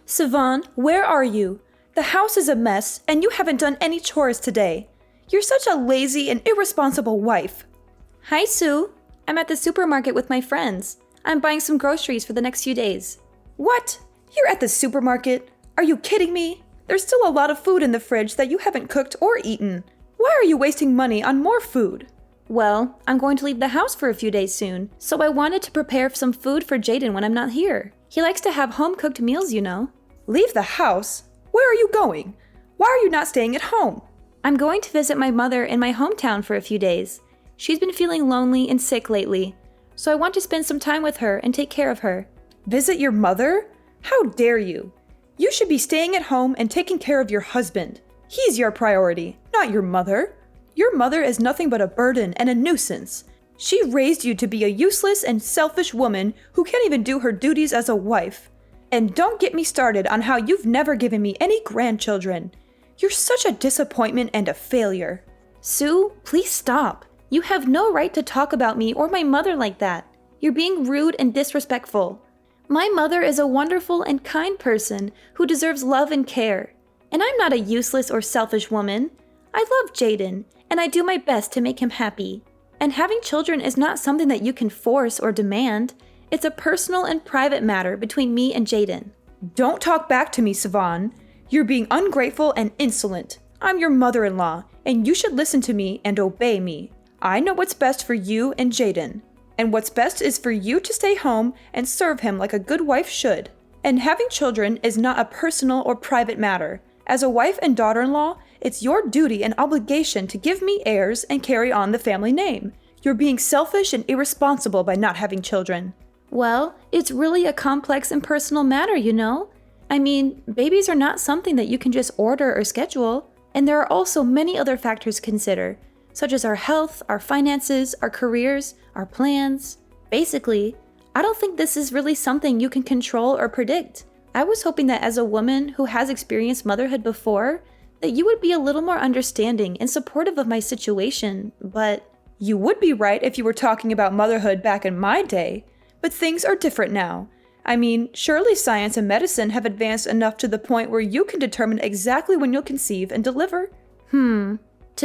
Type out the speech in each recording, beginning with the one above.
Sivan, where are you? The house is a mess, and you haven't done any chores today. You're such a lazy and irresponsible wife. Hi, Sue. I'm at the supermarket with my friends. I'm buying some groceries for the next few days. What? You're at the supermarket? Are you kidding me? There's still a lot of food in the fridge that you haven't cooked or eaten. Why are you wasting money on more food? Well, I'm going to leave the house for a few days soon, so I wanted to prepare some food for Jaden when I'm not here. He likes to have home-cooked meals, you know. Leave the house? Where are you going? Why are you not staying at home? I'm going to visit my mother in my hometown for a few days. She's been feeling lonely and sick lately, so I want to spend some time with her and take care of her. Visit your mother? How dare you? You should be staying at home and taking care of your husband. He's your priority, not your mother. Your mother is nothing but a burden and a nuisance. She raised you to be a useless and selfish woman who can't even do her duties as a wife. And don't get me started on how you've never given me any grandchildren. You're such a disappointment and a failure. Sue, please stop. You have no right to talk about me or my mother like that. You're being rude and disrespectful. My mother is a wonderful and kind person who deserves love and care. And I'm not a useless or selfish woman. I love Jaden, and I do my best to make him happy. And having children is not something that you can force or demand. It's a personal and private matter between me and Jaden. Don't talk back to me, Sivan. You're being ungrateful and insolent. I'm your mother-in-law, and you should listen to me and obey me. I know what's best for you and Jaden. And what's best is for you to stay home and serve him like a good wife should. And having children is not a personal or private matter. As a wife and daughter-in-law, it's your duty and obligation to give me heirs and carry on the family name. You're being selfish and irresponsible by not having children. Well, it's really a complex and personal matter, you know? I mean, babies are not something that you can just order or schedule, and there are also many other factors to consider, such as our health, our finances, our careers, our plans. Basically, I don't think this is really something you can control or predict. I was hoping that as a woman who has experienced motherhood before, that you would be a little more understanding and supportive of my situation, but you would be right if you were talking about motherhood back in my day. But things are different now. I mean, surely science and medicine have advanced enough to the point where you can determine exactly when you'll conceive and deliver. To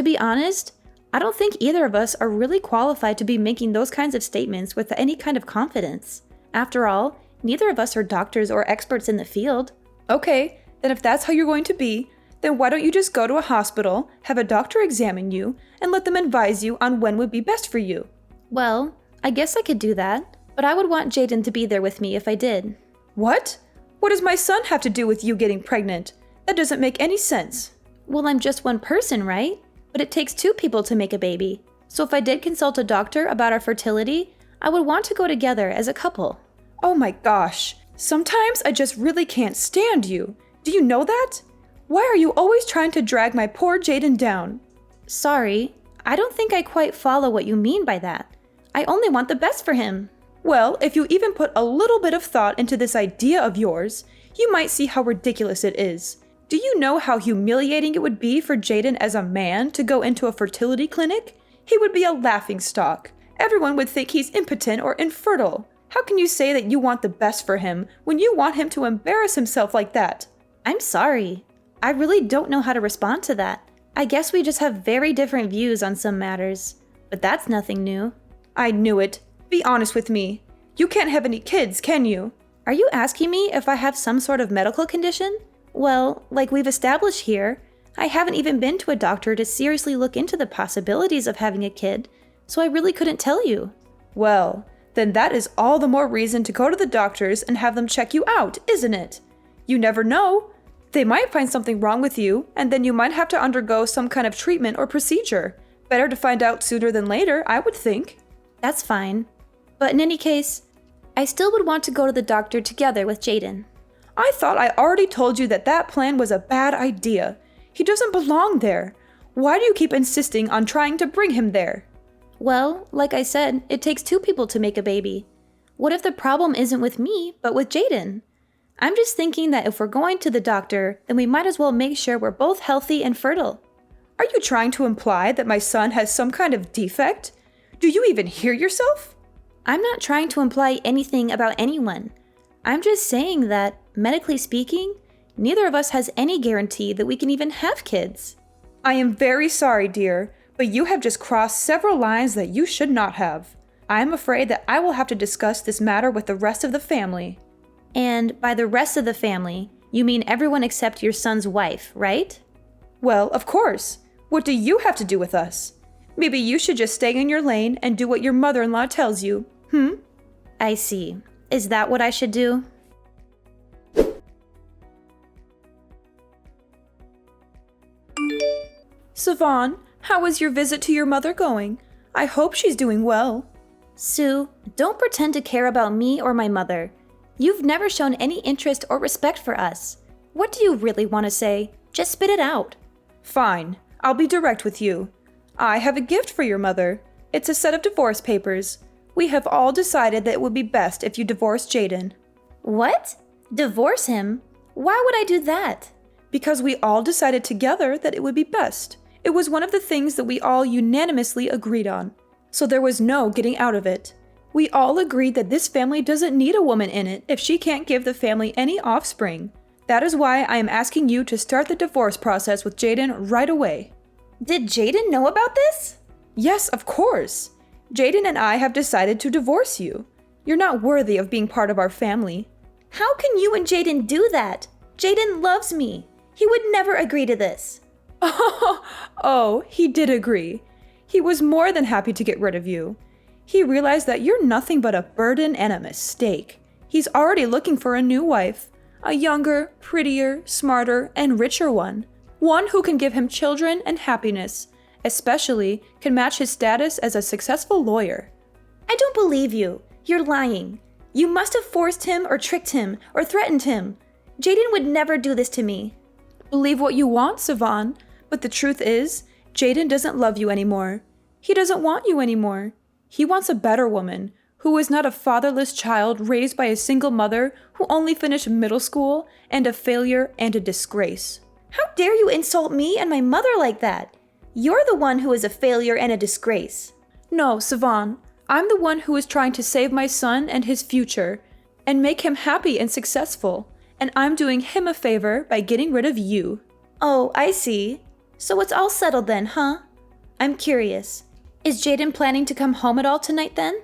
be honest, I don't think either of us are really qualified to be making those kinds of statements with any kind of confidence. After all, neither of us are doctors or experts in the field. Okay, then if that's how you're going to be, then why don't you just go to a hospital, have a doctor examine you, and let them advise you on when would be best for you? Well, I guess I could do that, but I would want Jaden to be there with me if I did. What? What does my son have to do with you getting pregnant? That doesn't make any sense. Well, I'm just one person, right? But it takes two people to make a baby. So if I did consult a doctor about our fertility, I would want to go together as a couple. Oh my gosh. Sometimes I just really can't stand you. Do you know that? Why are you always trying to drag my poor Jaden down? Sorry, I don't think I quite follow what you mean by that. I only want the best for him. Well, if you even put a little bit of thought into this idea of yours, you might see how ridiculous it is. Do you know how humiliating it would be for Jaden as a man to go into a fertility clinic? He would be a laughingstock. Everyone would think he's impotent or infertile. How can you say that you want the best for him when you want him to embarrass himself like that? I'm sorry. I really don't know how to respond to that. I guess we just have very different views on some matters. But that's nothing new. I knew it. Be honest with me. You can't have any kids, can you? Are you asking me if I have some sort of medical condition? Well, like we've established here, I haven't even been to a doctor to seriously look into the possibilities of having a kid, so I really couldn't tell you. Well, then that is all the more reason to go to the doctors and have them check you out, isn't it? You never know. They might find something wrong with you, and then you might have to undergo some kind of treatment or procedure. Better to find out sooner than later, I would think. That's fine. But in any case, I still would want to go to the doctor together with Jaden. I thought I already told you that that plan was a bad idea. He doesn't belong there. Why do you keep insisting on trying to bring him there? Well, like I said, it takes two people to make a baby. What if the problem isn't with me, but with Jaden? I'm just thinking that if we're going to the doctor, then we might as well make sure we're both healthy and fertile. Are you trying to imply that my son has some kind of defect? Do you even hear yourself? I'm not trying to imply anything about anyone. I'm just saying that medically speaking, neither of us has any guarantee that we can even have kids. I am very sorry, dear, but you have just crossed several lines that you should not have. I am afraid that I will have to discuss this matter with the rest of the family. And by the rest of the family, you mean everyone except your son's wife, right? Well, of course. What do you have to do with us? Maybe you should just stay in your lane and do what your mother-in-law tells you. I see. Is that what I should do? Savon, how is your visit to your mother going? I hope she's doing well. Sue, don't pretend to care about me or my mother. You've never shown any interest or respect for us. What do you really want to say? Just spit it out. Fine, I'll be direct with you. I have a gift for your mother. It's a set of divorce papers. We have all decided that it would be best if you divorced Jaden. What? Divorce him? Why would I do that? Because we all decided together that it would be best. It was one of the things that we all unanimously agreed on. So there was no getting out of it. We all agreed that this family doesn't need a woman in it if she can't give the family any offspring. That is why I am asking you to start the divorce process with Jaden right away. Did Jaden know about this? Yes, of course. Jaden and I have decided to divorce you. You're not worthy of being part of our family. How can you and Jaden do that? Jaden loves me. He would never agree to this. Oh, he did agree. He was more than happy to get rid of you. He realized that you're nothing but a burden and a mistake. He's already looking for a new wife, a younger, prettier, smarter, and richer one. One who can give him children and happiness, especially can match his status as a successful lawyer. I don't believe you. You're lying. You must have forced him or tricked him or threatened him. Jaden would never do this to me. Believe what you want, Savon, but the truth is, Jaden doesn't love you anymore. He doesn't want you anymore. He wants a better woman, who is not a fatherless child raised by a single mother who only finished middle school and a failure and a disgrace. How dare you insult me and my mother like that? You're the one who is a failure and a disgrace. No, Savon, I'm the one who is trying to save my son and his future and make him happy and successful, and I'm doing him a favor by getting rid of you. Oh, I see. So it's all settled then, huh? I'm curious. Is Jaden planning to come home at all tonight then?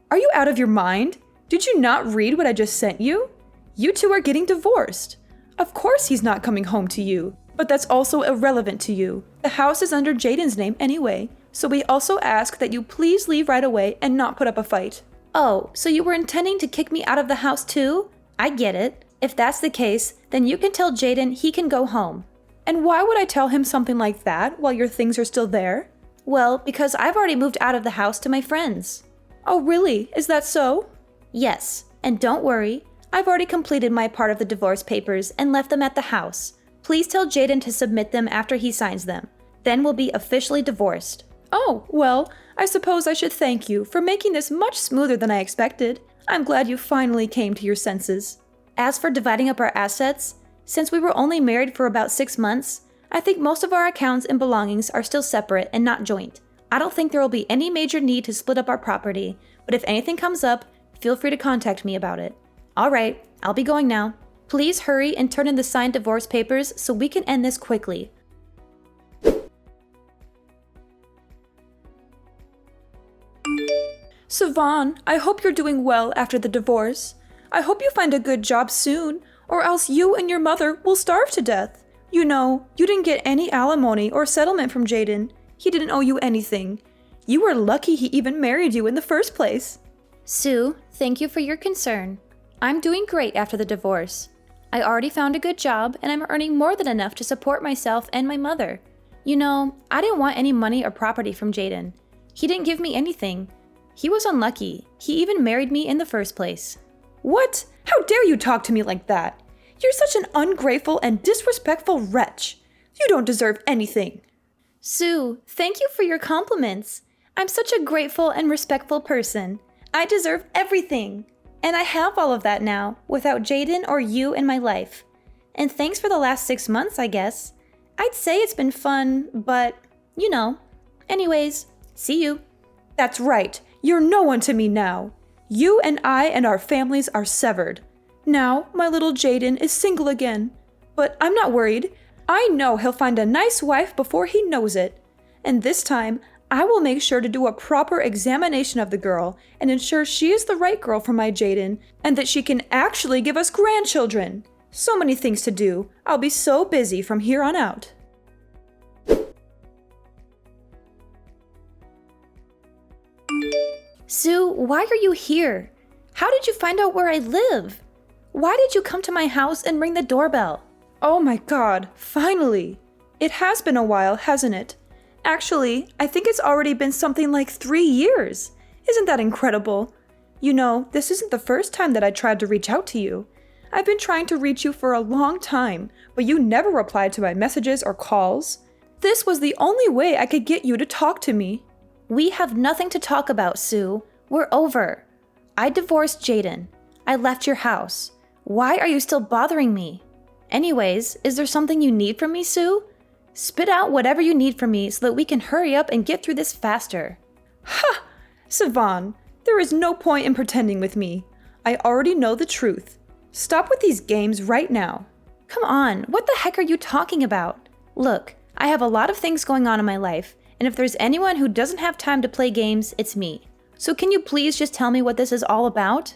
Are you out of your mind? Did you not read what I just sent you? You two are getting divorced. Of course he's not coming home to you, but that's also irrelevant to you. The house is under Jaden's name anyway, so we also ask that you please leave right away and not put up a fight. Oh, so you were intending to kick me out of the house too? I get it. If that's the case, then you can tell Jaden he can go home. And why would I tell him something like that while your things are still there? Well, because I've already moved out of the house to my friends. Oh, really? Is that so? Yes, and don't worry. I've already completed my part of the divorce papers and left them at the house. Please tell Jaden to submit them after he signs them. Then we'll be officially divorced. Oh, well, I suppose I should thank you for making this much smoother than I expected. I'm glad you finally came to your senses. As for dividing up our assets, since we were only married for about 6 months, I think most of our accounts and belongings are still separate and not joint. I don't think there will be any major need to split up our property, but if anything comes up, feel free to contact me about it. All right, I'll be going now. Please hurry and turn in the signed divorce papers so we can end this quickly. Savon, I hope you're doing well after the divorce. I hope you find a good job soon, or else you and your mother will starve to death. You know, you didn't get any alimony or settlement from Jaden. He didn't owe you anything. You were lucky he even married you in the first place. Sue, thank you for your concern. I'm doing great after the divorce. I already found a good job and I'm earning more than enough to support myself and my mother. You know, I didn't want any money or property from Jaden. He didn't give me anything. He was unlucky. He even married me in the first place. What? How dare you talk to me like that? You're such an ungrateful and disrespectful wretch. You don't deserve anything. Sue, thank you for your compliments. I'm such a grateful and respectful person. I deserve everything. And I have all of that now, without Jaden or you in my life. And thanks for the last 6 months, I guess. I'd say it's been fun, but, you know. Anyways, see you. That's right. You're no one to me now. You and I and our families are severed. Now, my little Jaden is single again. But I'm not worried. I know he'll find a nice wife before he knows it. And this time, I will make sure to do a proper examination of the girl and ensure she is the right girl for my Jaden and that she can actually give us grandchildren. So many things to do. I'll be so busy from here on out. Sue, why are you here? How did you find out where I live? Why did you come to my house and ring the doorbell? Oh my God, finally! It has been a while, hasn't it? Actually, I think it's already been something like 3 years. Isn't that incredible? You know, this isn't the first time that I tried to reach out to you. I've been trying to reach you for a long time, but you never replied to my messages or calls. This was the only way I could get you to talk to me. We have nothing to talk about, Sue. We're over. I divorced Jaden. I left your house. Why are you still bothering me? Anyways, is there something you need from me, Sue? Spit out whatever you need from me so that we can hurry up and get through this faster. Ha! Savan, there is no point in pretending with me. I already know the truth. Stop with these games right now. Come on, what the heck are you talking about? Look, I have a lot of things going on in my life, and if there's anyone who doesn't have time to play games, it's me. So can you please just tell me what this is all about?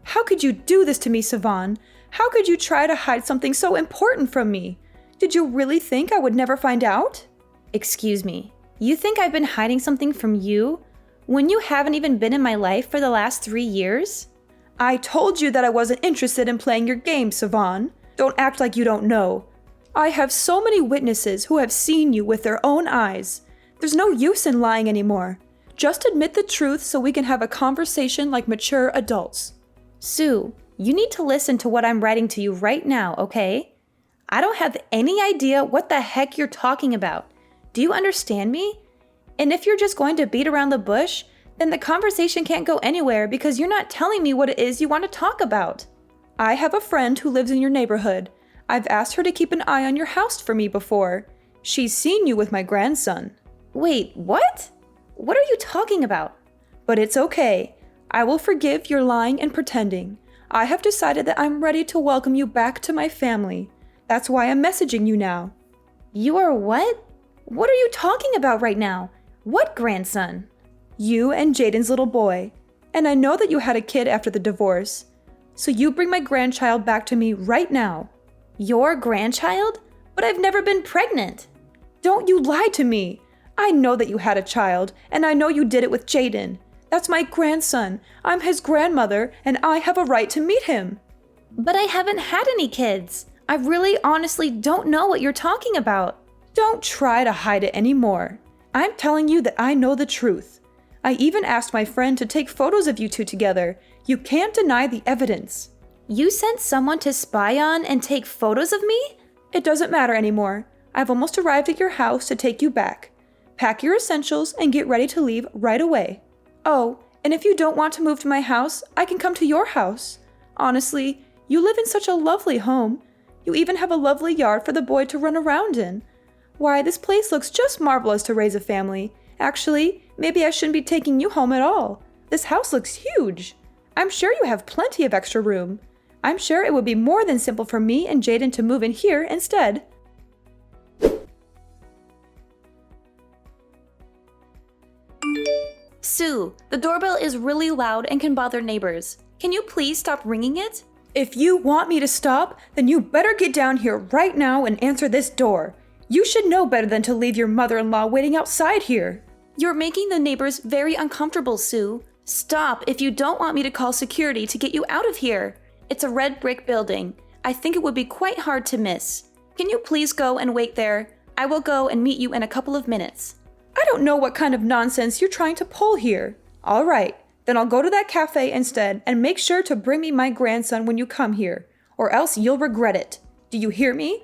How could you do this to me, Savan? How could you try to hide something so important from me? Did you really think I would never find out? Excuse me, you think I've been hiding something from you when you haven't even been in my life for the last 3 years? I told you that I wasn't interested in playing your game, Savan. Don't act like you don't know. I have so many witnesses who have seen you with their own eyes. There's no use in lying anymore. Just admit the truth so we can have a conversation like mature adults. Sue, you need to listen to what I'm writing to you right now, okay? I don't have any idea what the heck you're talking about. Do you understand me? And if you're just going to beat around the bush, then the conversation can't go anywhere because you're not telling me what it is you want to talk about. I have a friend who lives in your neighborhood. I've asked her to keep an eye on your house for me before. She's seen you with my grandson. Wait, what? What are you talking about? But it's okay. I will forgive your lying and pretending. I have decided that I'm ready to welcome you back to my family. That's why I'm messaging you now. You are what? What are you talking about right now? What grandson? You and Jaden's little boy. And I know that you had a kid after the divorce. So you bring my grandchild back to me right now. Your grandchild? But I've never been pregnant. Don't you lie to me. I know that you had a child, and I know you did it with Jaden. That's my grandson. I'm his grandmother, and I have a right to meet him. But I haven't had any kids. I really honestly don't know what you're talking about. Don't try to hide it anymore. I'm telling you that I know the truth. I even asked my friend to take photos of you two together. You can't deny the evidence. You sent someone to spy on and take photos of me? It doesn't matter anymore. I've almost arrived at your house to take you back. Pack your essentials and get ready to leave right away. Oh, and if you don't want to move to my house, I can come to your house. Honestly, you live in such a lovely home. You even have a lovely yard for the boy to run around in. Why, this place looks just marvelous to raise a family. Actually, maybe I shouldn't be taking you home at all. This house looks huge. I'm sure you have plenty of extra room. I'm sure it would be more than simple for me and Jaden to move in here instead. Sue, the doorbell is really loud and can bother neighbors. Can you please stop ringing it? If you want me to stop, then you better get down here right now and answer this door. You should know better than to leave your mother-in-law waiting outside here. You're making the neighbors very uncomfortable, Sue. Stop if you don't want me to call security to get you out of here. It's a red brick building. I think it would be quite hard to miss. Can you please go and wait there? I will go and meet you in a couple of minutes. I don't know what kind of nonsense you're trying to pull here. All right, then I'll go to that cafe instead and make sure to bring me my grandson when you come here, or else you'll regret it. Do you hear me?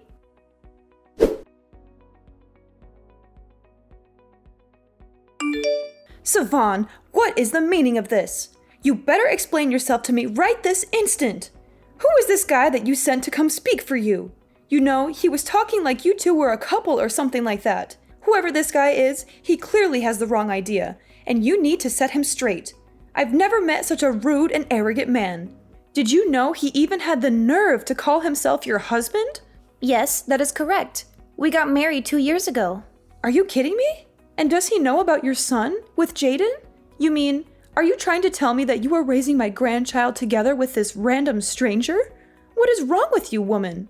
Savan, what is the meaning of this? You better explain yourself to me right this instant. Who is this guy that you sent to come speak for you? You know, he was talking like you two were a couple or something like that. Whoever this guy is, he clearly has the wrong idea, and you need to set him straight. I've never met such a rude and arrogant man. Did you know he even had the nerve to call himself your husband? Yes, that is correct. We got married 2 years ago. Are you kidding me? And does he know about your son with Jaden? You mean, are you trying to tell me that you are raising my grandchild together with this random stranger? What is wrong with you, woman?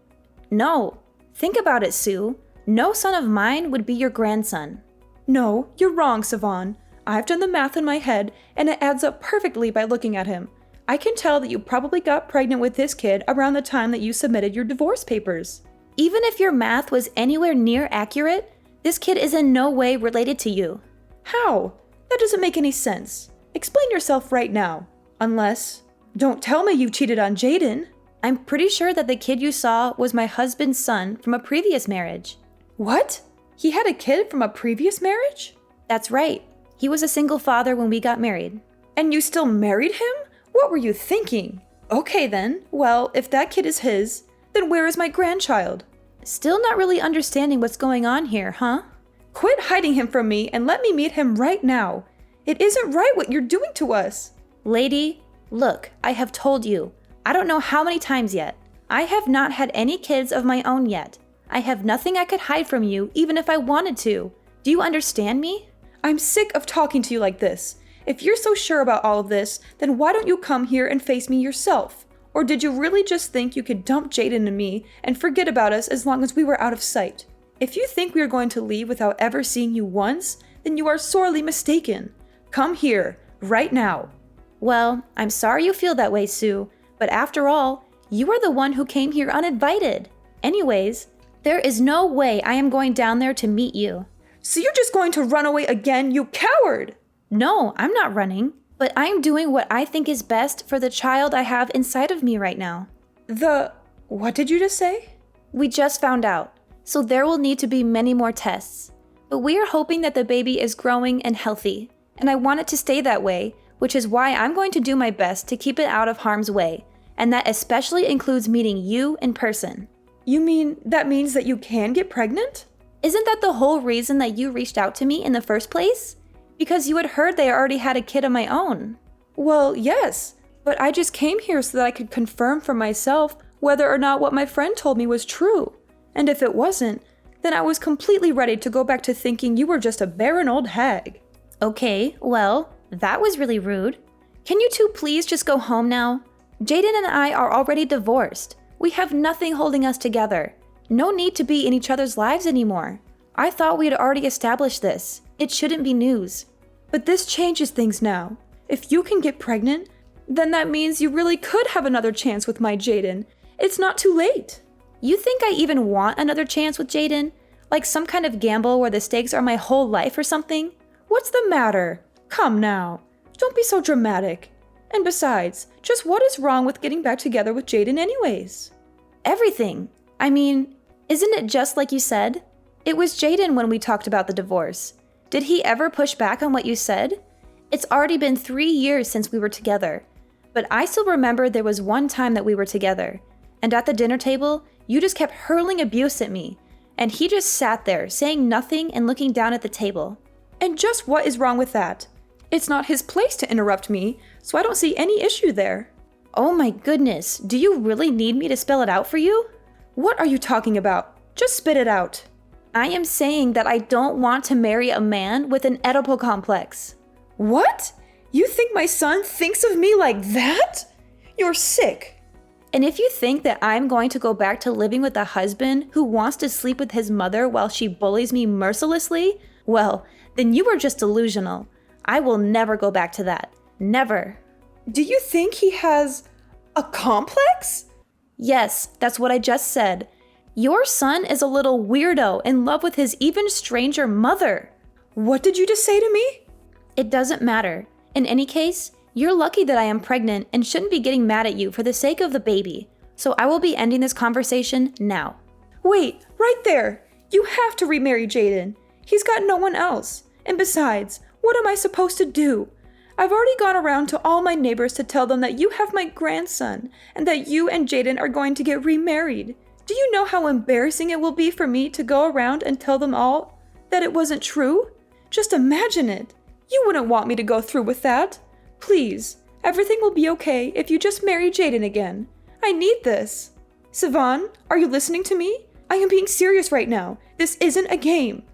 No. Think about it, Sue. No son of mine would be your grandson. No, you're wrong, Savon. I've done the math in my head, and it adds up perfectly by looking at him. I can tell that you probably got pregnant with this kid around the time that you submitted your divorce papers. Even if your math was anywhere near accurate, this kid is in no way related to you. How? That doesn't make any sense. Explain yourself right now. Unless, don't tell me you cheated on Jaden. I'm pretty sure that the kid you saw was my husband's son from a previous marriage. What? He had a kid from a previous marriage? That's right. He was a single father when we got married. And you still married him? What were you thinking? Okay then, well, if that kid is his, then where is my grandchild? Still not really understanding what's going on here, huh? Quit hiding him from me and let me meet him right now. It isn't right what you're doing to us. Lady, look, I have told you. I don't know how many times yet. I have not had any kids of my own yet. I have nothing I could hide from you, even if I wanted to. Do you understand me? I'm sick of talking to you like this. If you're so sure about all of this, then why don't you come here and face me yourself? Or did you really just think you could dump Jaden and me and forget about us as long as we were out of sight? If you think we are going to leave without ever seeing you once, then you are sorely mistaken. Come here, right now. Well, I'm sorry you feel that way, Sue, but after all, you are the one who came here uninvited. Anyways, there is no way I am going down there to meet you. So you're just going to run away again, you coward! No, I'm not running, but I'm doing what I think is best for the child I have inside of me right now. What did you just say? We just found out, so there will need to be many more tests. But we are hoping that the baby is growing and healthy, and I want it to stay that way, which is why I'm going to do my best to keep it out of harm's way, and that especially includes meeting you in person. You mean that means that you can get pregnant? Isn't that the whole reason that you reached out to me in the first place? Because you had heard they already had a kid of my own. Well, yes, but I just came here so that I could confirm for myself whether or not what my friend told me was true. And if it wasn't, then I was completely ready to go back to thinking you were just a barren old hag. Okay, well, that was really rude. Can you two please just go home now? Jaden and I are already divorced. We have nothing holding us together. No need to be in each other's lives anymore. I thought we had already established this. It shouldn't be news. But this changes things now. If you can get pregnant, then that means you really could have another chance with my Jaden. It's not too late. You think I even want another chance with Jaden? Like some kind of gamble where the stakes are my whole life or something? What's the matter? Come now. Don't be so dramatic. And besides, just what is wrong with getting back together with Jaden anyways? Everything. I mean, isn't it just like you said? It was Jaden when we talked about the divorce. Did he ever push back on what you said? It's already been 3 years since we were together. But I still remember there was one time that we were together. And at the dinner table, you just kept hurling abuse at me. And he just sat there, saying nothing and looking down at the table. And just what is wrong with that? It's not his place to interrupt me, so I don't see any issue there. Oh my goodness, do you really need me to spell it out for you? What are you talking about? Just spit it out. I am saying that I don't want to marry a man with an Oedipal complex. What? You think my son thinks of me like that? You're sick. And if you think that I'm going to go back to living with a husband who wants to sleep with his mother while she bullies me mercilessly, well, then you are just delusional. I will never go back to that. Never. Do you think he has a complex? Yes, that's what I just said. Your son is a little weirdo in love with his even stranger mother. What did you just say to me? It doesn't matter. In any case, you're lucky that I am pregnant and shouldn't be getting mad at you for the sake of the baby. So I will be ending this conversation now. Wait, right there. You have to remarry Jaden. He's got no one else. And besides, what am I supposed to do? I've already gone around to all my neighbors to tell them that you have my grandson and that you and Jaden are going to get remarried. Do you know how embarrassing it will be for me to go around and tell them all that it wasn't true? Just imagine it. You wouldn't want me to go through with that. Please, Everything will be okay if you just marry Jaden again. I need this. Sivan, are you listening to me? I am being serious right now. This isn't a game.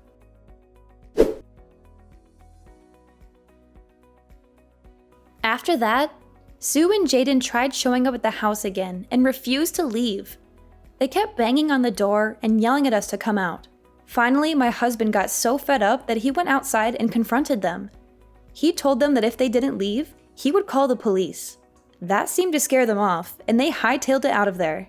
After that, Sue and Jaden tried showing up at the house again and refused to leave. They kept banging on the door and yelling at us to come out. Finally, my husband got so fed up that he went outside and confronted them. He told them that if they didn't leave, he would call the police. That seemed to scare them off, and they hightailed it out of there.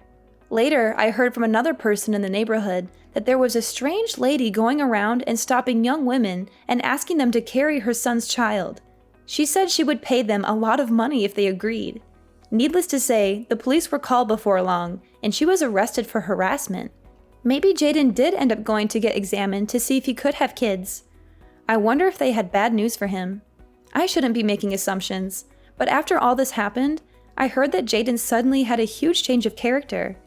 Later, I heard from another person in the neighborhood that there was a strange lady going around and stopping young women and asking them to carry her son's child. She said she would pay them a lot of money if they agreed. Needless to say, the police were called before long, and she was arrested for harassment. Maybe Jaden did end up going to get examined to see if he could have kids. I wonder if they had bad news for him. I shouldn't be making assumptions, but after all this happened, I heard that Jaden suddenly had a huge change of character.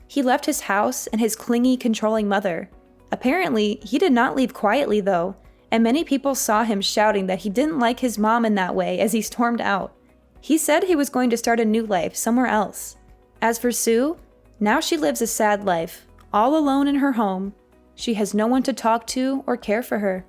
He left his house and his clingy, controlling mother. Apparently, he did not leave quietly though, and many people saw him shouting that he didn't like his mom in that way as he stormed out. He said he was going to start a new life somewhere else. As for Sue, now she lives a sad life, all alone in her home. She has no one to talk to or care for her.